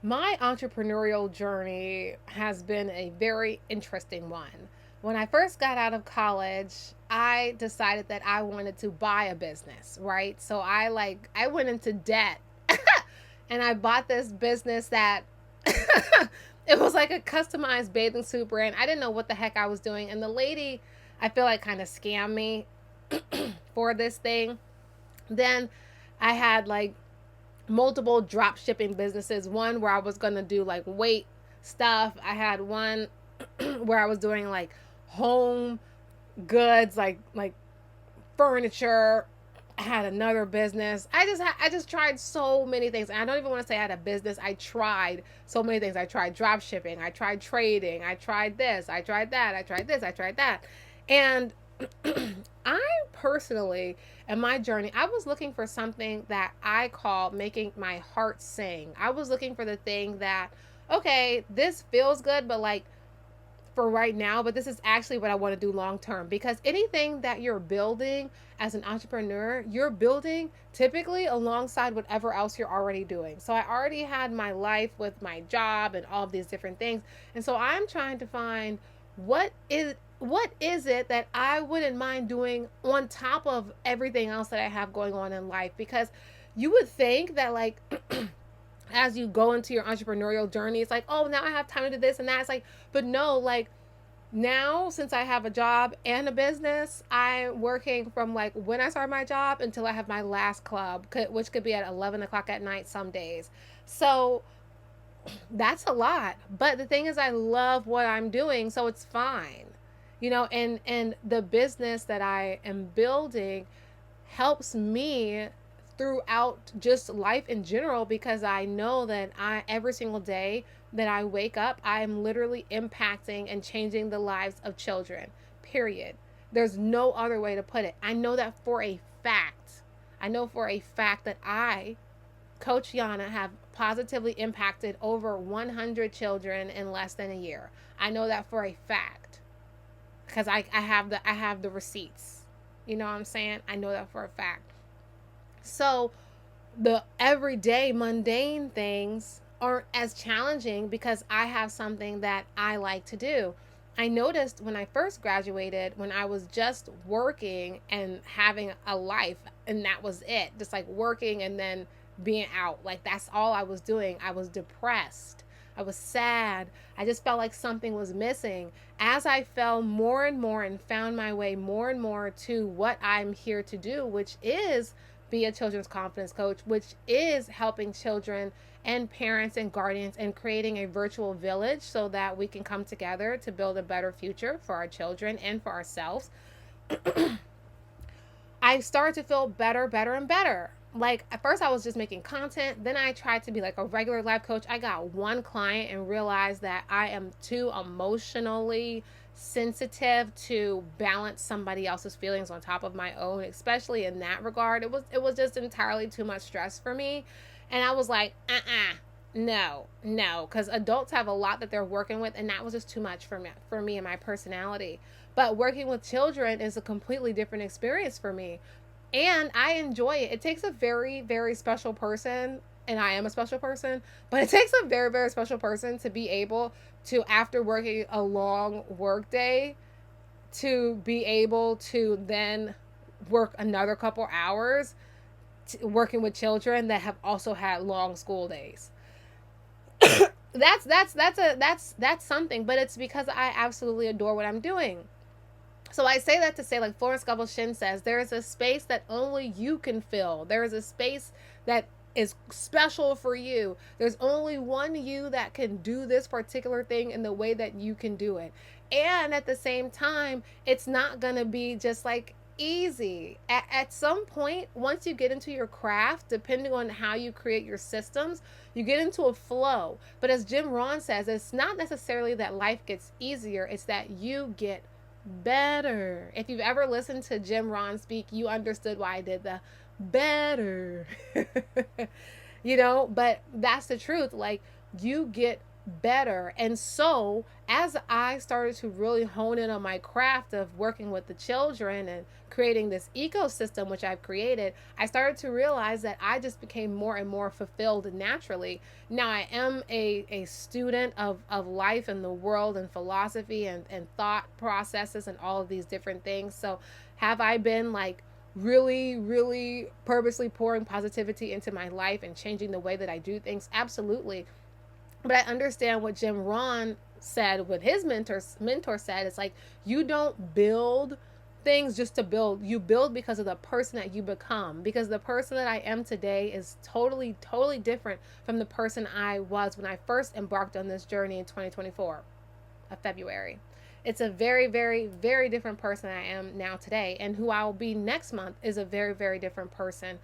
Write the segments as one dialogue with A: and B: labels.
A: My entrepreneurial journey has been a very interesting one. When I first got out of college, I decided that I wanted to buy a business, right? So I went into debt and I bought this business that it was like a customized bathing suit brand. I didn't know what the heck I was doing, and the lady, I feel like, kind of scammed me for this thing. Then I had like multiple drop shipping businesses. One where I was gonna do like weight stuff. I had one where I was doing like home goods, like furniture. I had another business. I just tried so many things. And I don't even want to say I had a business. I tried so many things. I tried drop shipping. I tried trading. I tried this. I tried that. I tried this. I tried that. And I personally, in my journey, I was looking for something that I call making my heart sing. I was looking for the thing that, okay, this feels good, but like for right now, but this is actually what I want to do long term. Because anything that you're building as an entrepreneur, you're building typically alongside whatever else you're already doing. So I already had my life with my job and all of these different things. And so I'm trying to find what is it that I wouldn't mind doing on top of everything else that I have going on in life. Because you would think that like as you go into your entrepreneurial journey, it's like, oh, now I have time to do this and that. It's like, but no, like now since I have a job and a business, I'm working from like when I start my job until I have my last club, which could be at 11 o'clock at night some days. So that's a lot. But the thing is, I love what I'm doing, so it's fine. And the business that I am building helps me throughout just life in general, because I know that I every single day that I wake up, I am literally impacting and changing the lives of children. Period. There's no other way to put it. I know that for a fact. I know for a fact that I, Coach Yana, have positively impacted over 100 children in less than a year. I know that for a fact because I have the receipts. You know what I'm saying? I know that for a fact. So the everyday mundane things aren't as challenging because I have something that I like to do. I noticed when I first graduated, when I was just working and having a life, and that was it, just like working and then being out. Like that's all I was doing. I was depressed. I was sad. I just felt like something was missing. As I fell more and more and found my way more and more to what I'm here to do, which is be a children's confidence coach, which is helping children and parents and guardians and creating a virtual village so that we can come together to build a better future for our children and for ourselves. I started to feel better, better, and better. Like at first, I was just making content. Then I tried to be like a regular life coach. I got one client and realized that I am too emotionally sensitive to balance somebody else's feelings on top of my own, especially in that regard. It was just entirely too much stress for me, and I was like, no, no, because adults have a lot that they're working with, and that was just too much for me and my personality. But working with children is a completely different experience for me, and I enjoy it. It takes a very, very special person, and I am a special person, but it takes a very, very special person to be able to, after working a long work day, to be able to then work another couple hours working with children that have also had long school days. That's something, but it's because I absolutely adore what I'm doing. So I say that to say, like Florence Scovel Shinn says, there is a space that only you can fill. There is a space that is special for you. There's only one you that can do this particular thing in the way that you can do it. And at the same time, it's not going to be just like easy. At some point, once you get into your craft, depending on how you create your systems, you get into a flow. But as Jim Rohn says, it's not necessarily that life gets easier, it's that you get better. If you've ever listened to Jim Rohn speak, you understood why I did the better. But that's the truth. Like, you get better. And so as I started to really hone in on my craft of working with the children and creating this ecosystem which I've created, I started to realize that I just became more and more fulfilled naturally. Now I am a student of life and the world and philosophy and thought processes and all of these different things. So have I been like really purposely pouring positivity into my life and changing the way that I do things? Absolutely. But I understand what Jim Rohn said, what his mentor said. It's like, you don't build things just to build. You build because of the person that you become, because the person that I am today is totally different from the person I was when I first embarked on this journey in 2024 of February. It's a very different person I am now today, and who I will be next month is a very different person.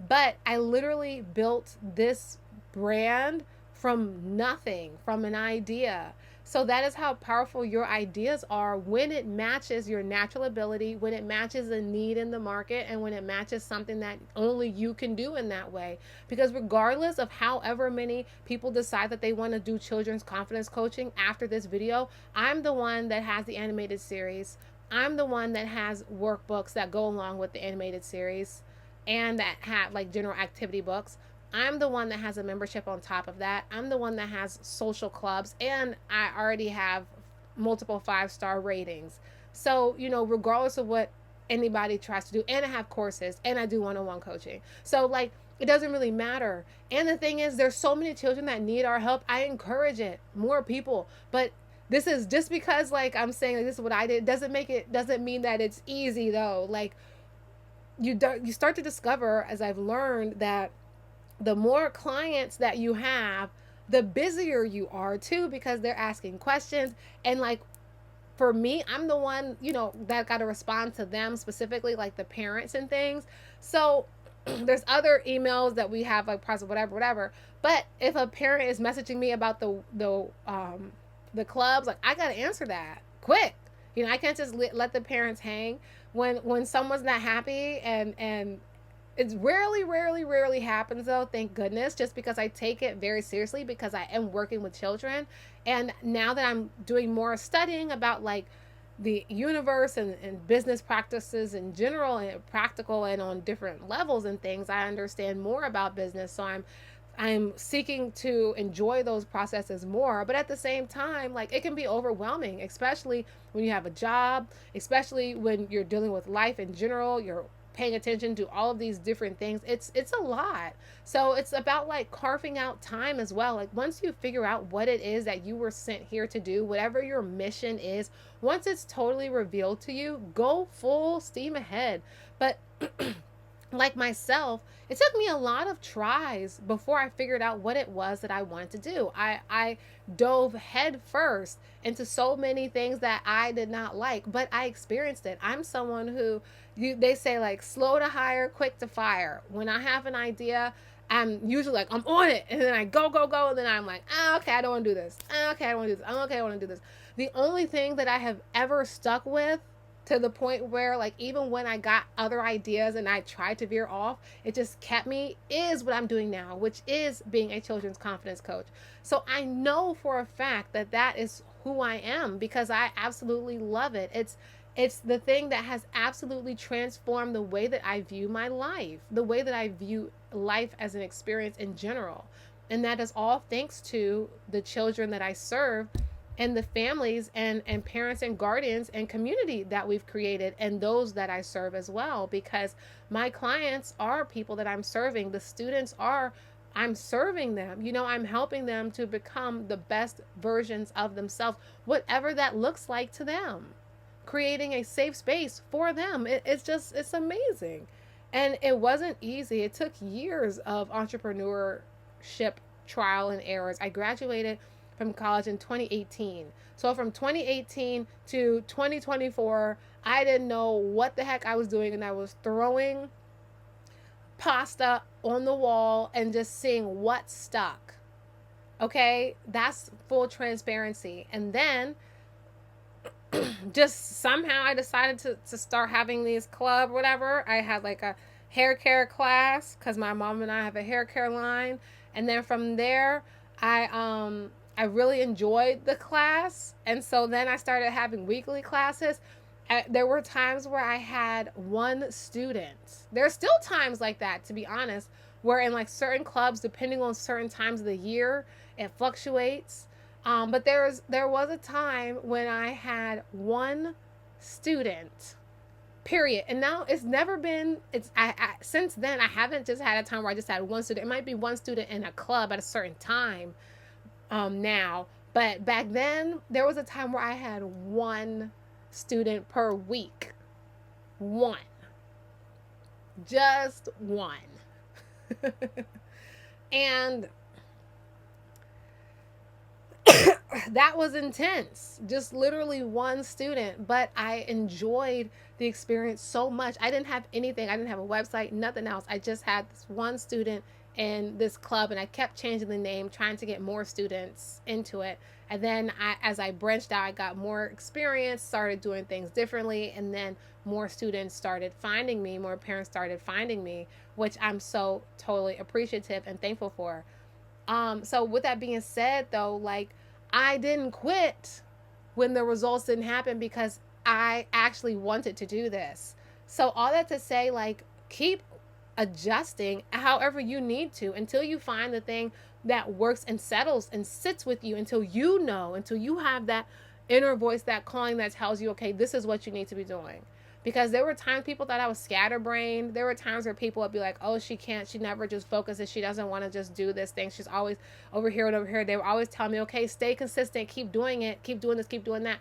A: But I literally built this brand from nothing, from an idea. So that is how powerful your ideas are when it matches your natural ability, when it matches a need in the market, and when it matches something that only you can do in that way. Because regardless of however many people decide that they want to do children's confidence coaching after this video, I'm the one that has the animated series. I'm the one that has workbooks that go along with the animated series and that have like general activity books. I'm the one that has a membership on top of that. I'm the one that has social clubs, and I already have multiple 5-star ratings. So, regardless of what anybody tries to do, and I have courses, and I do one-on-one coaching. So, like, it doesn't really matter. And the thing is, there's so many children that need our help. I encourage it, more people. But this is just because, like, I'm saying like, this is what I did, doesn't mean that it's easy though. Like, you start to discover, as I've learned, that the more clients that you have, the busier you are too, because they're asking questions. And like, for me, I'm the one, that got to respond to them specifically, like the parents and things. So there's other emails that we have, like process, whatever. But if a parent is messaging me about the clubs, like, I got to answer that quick. I can't just let the parents hang when someone's not happy. And it's rarely happens though, thank goodness, just because I take it very seriously, because I am working with children. And now that I'm doing more studying about like the universe and business practices in general, and practical and on different levels and things, I understand more about business. So I'm seeking to enjoy those processes more. But at the same time, like, it can be overwhelming, especially when you have a job, especially when you're dealing with life in general. You're paying attention to all of these different things. It's a lot. So it's about like carving out time as well. Like, once you figure out what it is that you were sent here to do, whatever your mission is, once it's totally revealed to you, go full steam ahead. But like myself, it took me a lot of tries before I figured out what it was that I wanted to do. I dove head first into so many things that I did not like, but I experienced it. I'm someone who, they say like, slow to hire, quick to fire. When I have an idea, I'm usually like, I'm on it, and then I go, and then I'm like, okay, I don't want to do this. Okay, I don't want to do this. Okay, I want to do this. The only thing that I have ever stuck with, to the point where, like, even when I got other ideas and I tried to veer off, it just kept me, is what I'm doing now, which is being a children's confidence coach. So I know for a fact that that is who I am, because I absolutely love it. It's the thing that has absolutely transformed the way that I view my life, the way that I view life as an experience in general. And that is all thanks to the children that I serve, and the families and parents and guardians and community that we've created, and those that I serve as well, because my clients are people that I'm serving. The students are, I'm serving them. I'm helping them to become the best versions of themselves, whatever that looks like to them, creating a safe space for them. It's amazing. And it wasn't easy. It took years of entrepreneurship trial and errors. I graduated from college in 2018. So from 2018 to 2024, I didn't know what the heck I was doing, and I was throwing pasta on the wall and just seeing what stuck. Okay, that's full transparency. And then just somehow I decided to start having these club, whatever. I had like a hair care class, because my mom and I have a hair care line. And then from there, I I really enjoyed the class. And so then I started having weekly classes. There were times where I had one student. There's still times like that, to be honest, where in like certain clubs, depending on certain times of the year, it fluctuates. But there was a time when I had one student, period. And now it's never been, since then I haven't just had a time where I just had one student. It might be one student in a club at a certain time now. But back then, there was a time where I had one student per week. One. Just one. And that was intense. Just literally one student. But I enjoyed the experience so much. I didn't have anything. I didn't have a website, nothing else. I just had this one student in this club, and I kept changing the name, trying to get more students into it. And then as I branched out, I got more experience, started doing things differently, and then more students started finding me, more parents started finding me, which I'm so totally appreciative and thankful for. So with that being said, though, like, I didn't quit when the results didn't happen because I actually wanted to do this. So all that to say, like, keep adjusting however you need to until you find the thing that works and settles and sits with you, until you know, until you have that inner voice, that calling that tells you, okay, this is what you need to be doing. Because there were times people thought I was scatterbrained. There were times where people would be like, oh, she never just focuses. She doesn't want to just do this thing. She's always over here and over here. They were always telling me, okay, stay consistent, keep doing it, keep doing this, keep doing that.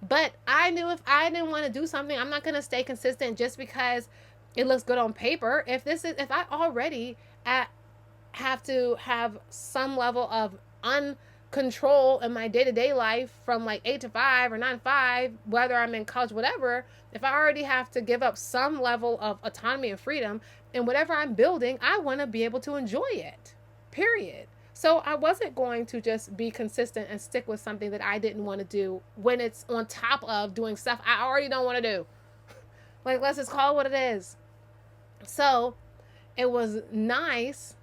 A: But I knew if I didn't want to do something, I'm not going to stay consistent just because it looks good on paper. If I already have to have some level of uncontrol in my day-to-day life from like 8 to 5 or 9 to 5, whether I'm in college, whatever, if I already have to give up some level of autonomy and freedom in whatever I'm building, I want to be able to enjoy it, period. So I wasn't going to just be consistent and stick with something that I didn't want to do when it's on top of doing stuff I already don't want to do. Like, let's just call it what it is. So it was nice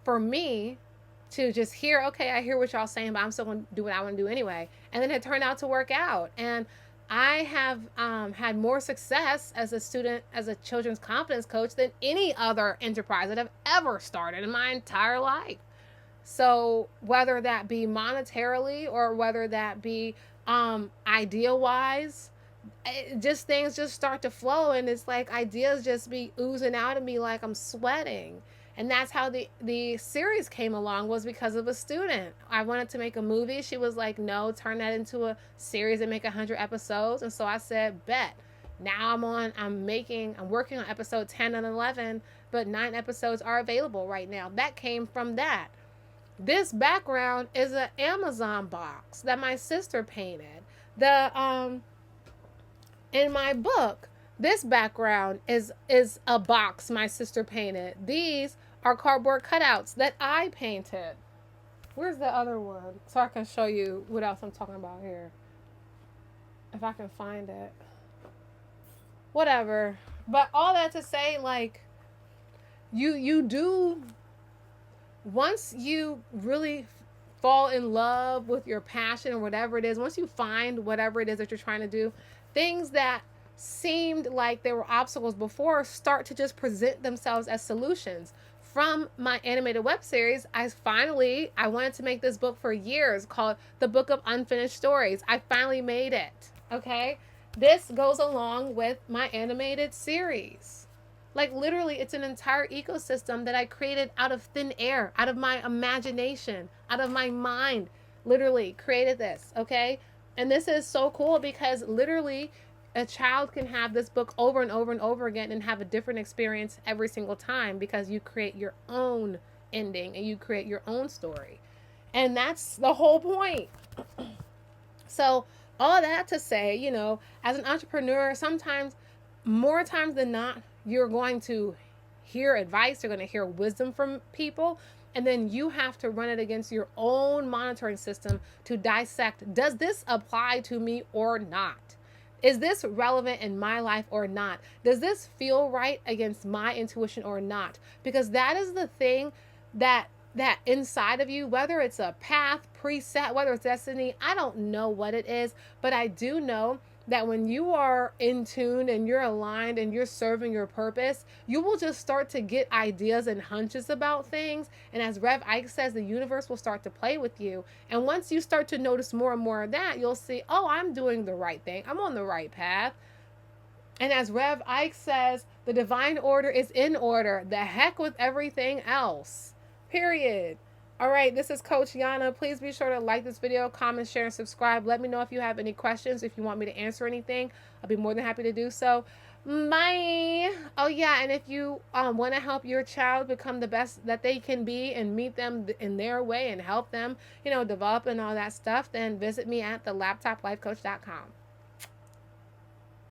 A: for me to just hear, okay, I hear what y'all saying, but I'm still going to do what I want to do anyway. And then it turned out to work out. And I have had more success as a student, as a children's confidence coach than any other enterprise that I've ever started in my entire life. So whether that be monetarily or whether that be idea-wise, just things just start to flow, and it's like ideas just be oozing out of me like I'm sweating. And that's how the series came along, was because of a student. I wanted to make a movie. She was like, no, turn that into a series and make 100 episodes. And so I said, bet. Now I'm working on episode 10 and 11, but 9 episodes are available right now. That came from that. This background is an Amazon box that my sister painted. In my book, this background is a box my sister painted. These are cardboard cutouts that I painted. Where's the other one? So I can show you what else I'm talking about here. If I can find it. Whatever. But all that to say, like, you do, once you really fall in love with your passion or whatever it is, once you find whatever it is that you're trying to do, things that seemed like there were obstacles before start to just present themselves as solutions. From my animated web series, I wanted to make this book for years called The Book of Unfinished Stories. I finally made it. Okay? This goes along with my animated series. Like, literally, it's an entire ecosystem that I created out of thin air, out of my imagination, out of my mind. Literally created this, okay? And this is so cool because literally a child can have this book over and over and over again and have a different experience every single time, because you create your own ending and you create your own story. And that's the whole point. So all that to say, as an entrepreneur, sometimes, more times than not, you're going to hear advice, you're going to hear wisdom from people, and then you have to run it against your own monitoring system to dissect, does this apply to me or not? Is this relevant in my life or not? Does this feel right against my intuition or not? Because that is the thing that that inside of you, whether it's a path, preset, whether it's destiny, I don't know what it is, but I do know that when you are in tune and you're aligned and you're serving your purpose, you will just start to get ideas and hunches about things. And as Rev Ike says, the universe will start to play with you. And once you start to notice more and more of that, you'll see, oh, I'm doing the right thing. I'm on the right path. And as Rev Ike says, the divine order is in order. The heck with everything else. Period. All right, this is Coach Yana. Please be sure to like this video, comment, share, and subscribe. Let me know if you have any questions, if you want me to answer anything. I'll be more than happy to do so. Bye. Oh, yeah, and if you want to help your child become the best that they can be and meet them in their way and help them, develop and all that stuff, then visit me at thelaptoplifecoach.com.